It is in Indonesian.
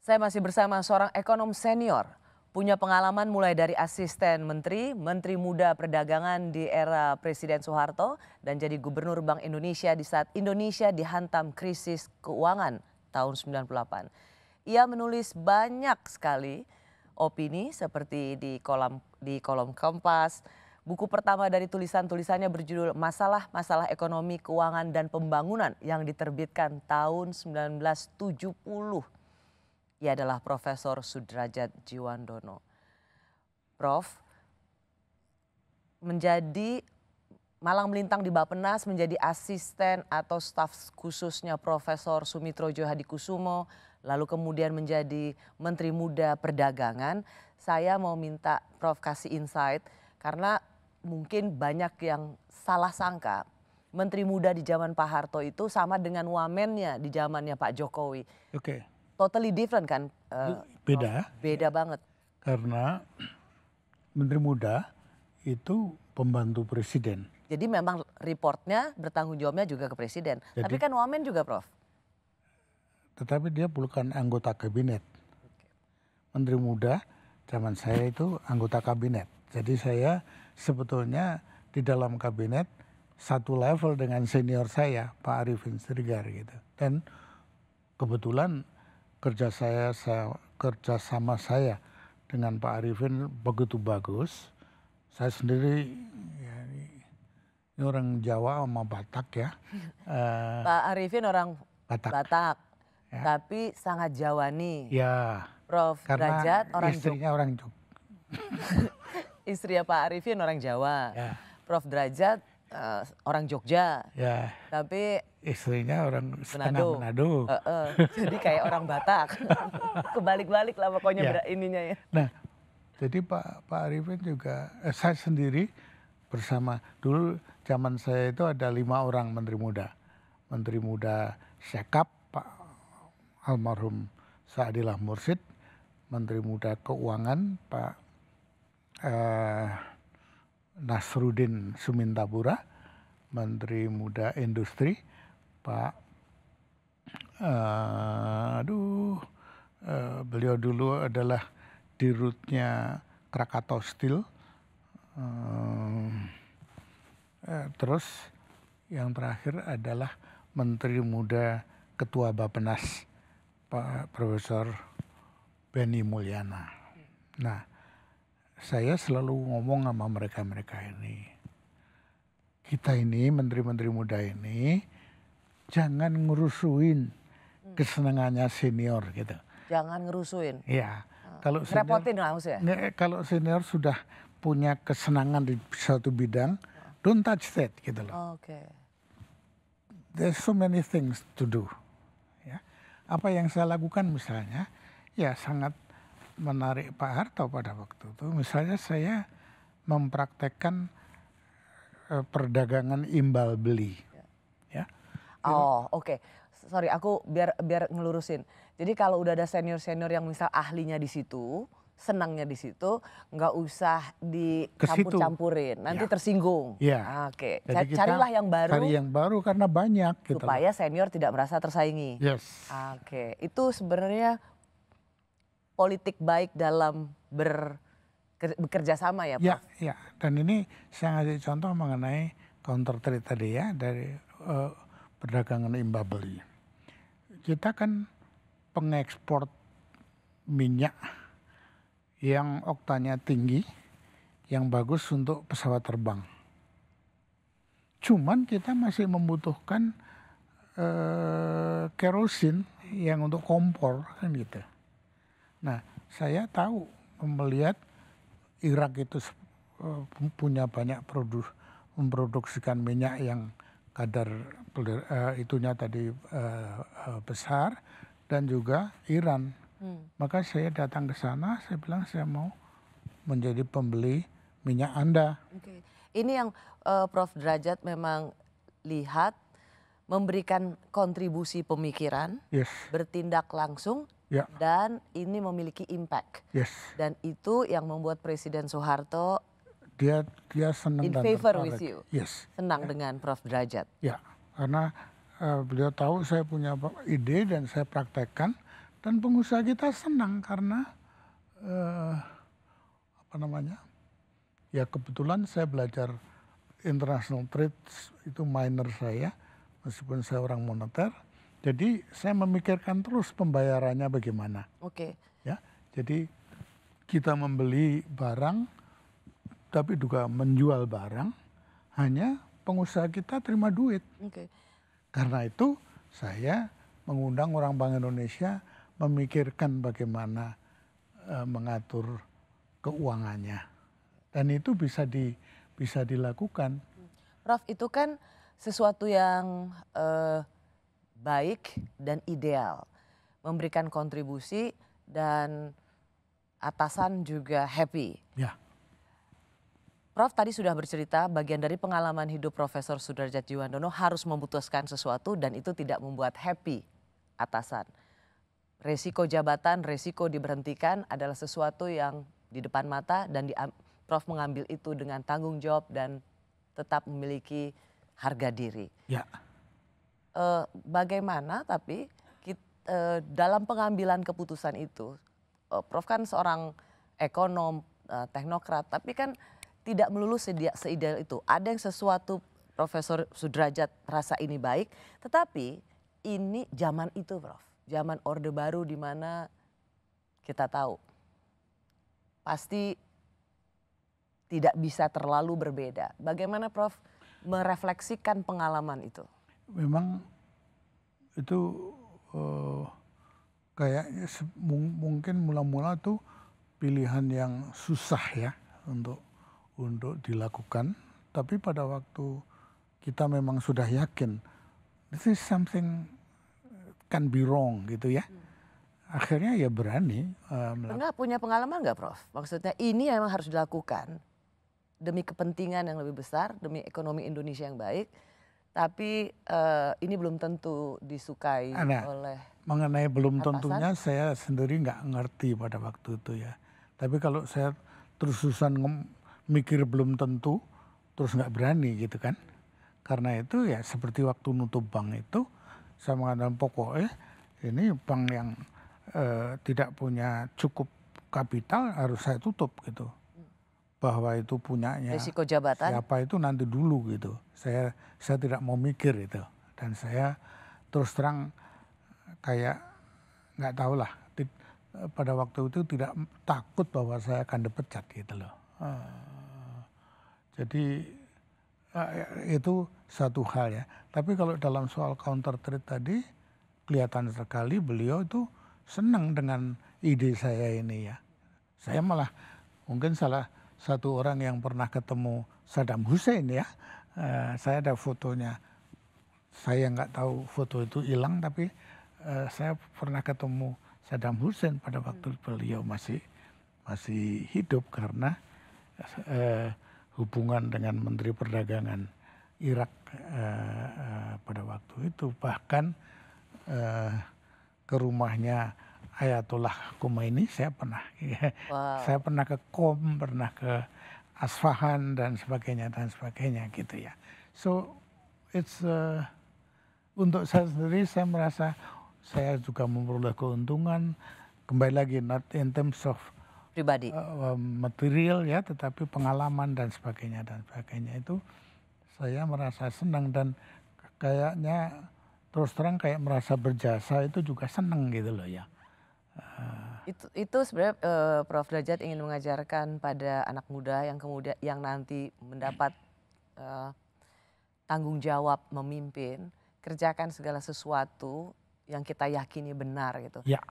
Saya masih bersama seorang ekonom senior, punya pengalaman mulai dari asisten menteri, menteri muda perdagangan di era Presiden Soeharto, dan jadi gubernur Bank Indonesia di saat Indonesia dihantam krisis keuangan tahun 98. Ia menulis banyak sekali opini seperti di kolom Kompas. Buku pertama dari tulisannya berjudul Masalah-Masalah Ekonomi, Keuangan, dan Pembangunan yang diterbitkan tahun 1970. Ia adalah Profesor Sudradjat Djiwandono. Prof, menjadi malang melintang di Bappenas, menjadi asisten atau staf khususnya Profesor Sumitro Djohadikusumo, lalu kemudian menjadi Menteri Muda Perdagangan. Saya mau minta Prof kasih insight karena mungkin banyak yang salah sangka Menteri Muda di zaman Pak Harto itu sama dengan wamennya di zamannya Pak Jokowi. Oke. Totally different kan? Beda. Beda banget. Karena Menteri Muda itu pembantu presiden. Jadi memang reportnya bertanggung jawabnya juga ke presiden. Jadi, tapi kan wamen juga, Prof. Tetapi dia bukan anggota kabinet. Menteri Muda zaman saya itu anggota kabinet. Jadi saya sebetulnya di dalam kabinet satu level dengan senior saya, Pak Arifin Srigar gitu. Dan kebetulan kerjasama saya dengan Pak Arifin begitu bagus. Saya sendiri ya, ini orang Jawa sama Batak ya. Pak Arifin orang Batak, ya. Tapi sangat Jawani. Ya. Prof Derajat orang istrinya orang Jogja. Istrinya Pak Arifin orang Jawa. Ya. Prof Derajat orang Jogja. Ya. Tapi istrinya orang setengah Manado. Jadi kayak orang Batak. Kebalik-balik lah pokoknya ya. ininya ya. Nah, jadi Pak Arifin juga, saya sendiri bersama, dulu zaman saya itu ada 5 orang Menteri Muda. Menteri Muda Syekap, Pak almarhum Saadillah Mursyid. Menteri Muda Keuangan, Pak Nasruddin Sumintapura. Menteri Muda Industri, Pak beliau dulu adalah dirutnya Krakatau Steel. Terus yang terakhir adalah Menteri Muda Ketua Bappenas, Pak Profesor Benny Mulyana. Nah, saya selalu ngomong sama mereka ini. Kita ini, menteri-menteri muda ini, jangan ngerusuin kesenangannya senior gitu. Jangan ngerusuin? Iya. Repotin lah maksudnya? Kalau senior sudah punya kesenangan di suatu bidang, don't touch that gitu loh. Oke. There's so many things to do. Ya. Apa yang saya lakukan misalnya, ya sangat menarik Pak Harto pada waktu itu. Misalnya saya mempraktekkan perdagangan imbal beli. Ya. Oh oke. Sorry aku biar ngelurusin. Jadi kalau udah ada senior-senior yang misal ahlinya di situ, senangnya di situ, nggak usah dicampur-campurin, nanti tersinggung. Ya. Oke. Jadi Carilah yang baru. Cari yang baru karena banyak. Gitu supaya senior tidak merasa tersaingi. Yes. Oke. Itu sebenarnya politik baik dalam bekerja sama ya, Prof? Ya. Dan ini saya ngasih contoh mengenai counter trade tadi ya, dari perdagangan imbal beli. Kita kan pengekspor minyak yang oktanya tinggi, yang bagus untuk pesawat terbang. Cuman kita masih membutuhkan kerosin yang untuk kompor kan gitu. Nah, saya tahu melihat Irak itu punya banyak memproduksikan minyak yang kadar itunya tadi besar, dan juga Iran. Maka saya datang ke sana, saya bilang saya mau menjadi pembeli minyak Anda. Oke. Ini yang Prof Derajat memang lihat, memberikan kontribusi pemikiran, bertindak langsung, dan ini memiliki impact. Dan itu yang membuat Presiden Soeharto dia senang in dan favor tertarik. with you. Senang dengan Prof Derajat. Ya, karena beliau tahu saya punya ide dan saya praktekkan, Dan pengusaha kita senang karena apa namanya? Ya kebetulan saya belajar international trade itu minor saya, meskipun saya orang moneter. Jadi saya memikirkan terus pembayarannya bagaimana, Oke, ya. Jadi kita membeli barang, tapi juga menjual barang, hanya pengusaha kita terima duit. oke. Karena itu saya mengundang orang Bank Indonesia memikirkan bagaimana mengatur keuangannya. Dan itu bisa dilakukan. Prof, itu kan sesuatu yang baik dan ideal, memberikan kontribusi dan atasan juga happy. Ya, Prof tadi sudah bercerita bagian dari pengalaman hidup Profesor Sudrajat Djiwandono harus memutuskan sesuatu dan itu tidak membuat happy atasan. Resiko jabatan, resiko diberhentikan adalah sesuatu yang di depan mata dan Prof mengambil itu dengan tanggung jawab dan tetap memiliki harga diri. ya. Bagaimana tapi dalam pengambilan keputusan itu, Prof kan seorang ekonom, teknokrat, tapi kan tidak melulu seideal itu. Ada yang sesuatu Profesor Sudrajat rasa ini baik, tetapi ini zaman itu Prof. Zaman Orde Baru di mana kita tahu pasti tidak bisa terlalu berbeda. Bagaimana Prof merefleksikan pengalaman itu? Memang itu kayaknya mungkin mula-mula tuh pilihan yang susah ya untuk dilakukan. Tapi pada waktu kita memang sudah yakin this is something can be wrong gitu ya. Akhirnya ya berani. Pernah punya pengalaman nggak Prof? Maksudnya ini memang harus dilakukan demi kepentingan yang lebih besar, demi ekonomi Indonesia yang baik. Tapi ini belum tentu disukai oleh mengenai belum atasan. tentunya saya sendiri nggak ngerti pada waktu itu ya. Tapi kalau saya terus-terusan mikir belum tentu, terus nggak berani gitu kan. Karena itu ya seperti waktu nutup bank itu, saya mengatakan pokoknya ini bank yang tidak punya cukup kapital harus saya tutup gitu. Bahwa itu punyanya Risiko jabatan. siapa itu nanti dulu gitu. Saya tidak mau mikir itu. Dan saya terus terang kayak nggak tahu lah. Pada waktu itu tidak takut bahwa saya akan dipecat gitu loh. Jadi itu satu hal ya. Tapi kalau dalam soal counter trade tadi kelihatan sekali beliau itu senang dengan ide saya ini ya. Saya malah mungkin salah satu orang yang pernah ketemu Saddam Hussein ya. Saya ada fotonya. Saya nggak tahu foto itu hilang tapi saya pernah ketemu Saddam Hussein pada waktu beliau masih hidup karena hubungan dengan Menteri Perdagangan Irak pada waktu itu. Bahkan ke rumahnya Ayatollah Khomeini saya pernah. Wow. Saya pernah ke Qom, pernah ke Asfahan dan sebagainya gitu ya. So it's untuk saya sendiri saya merasa saya juga memperoleh keuntungan, kembali lagi not in terms of Pribadi. material ya, tetapi pengalaman dan sebagainya itu saya merasa senang dan kayaknya terus terang kayak merasa berjasa itu juga senang gitu loh ya. Itu sebenarnya Prof Derajat ingin mengajarkan pada anak muda yang kemudian yang nanti mendapat tanggung jawab memimpin, kerjakan segala sesuatu yang kita yakini benar gitu. Ya.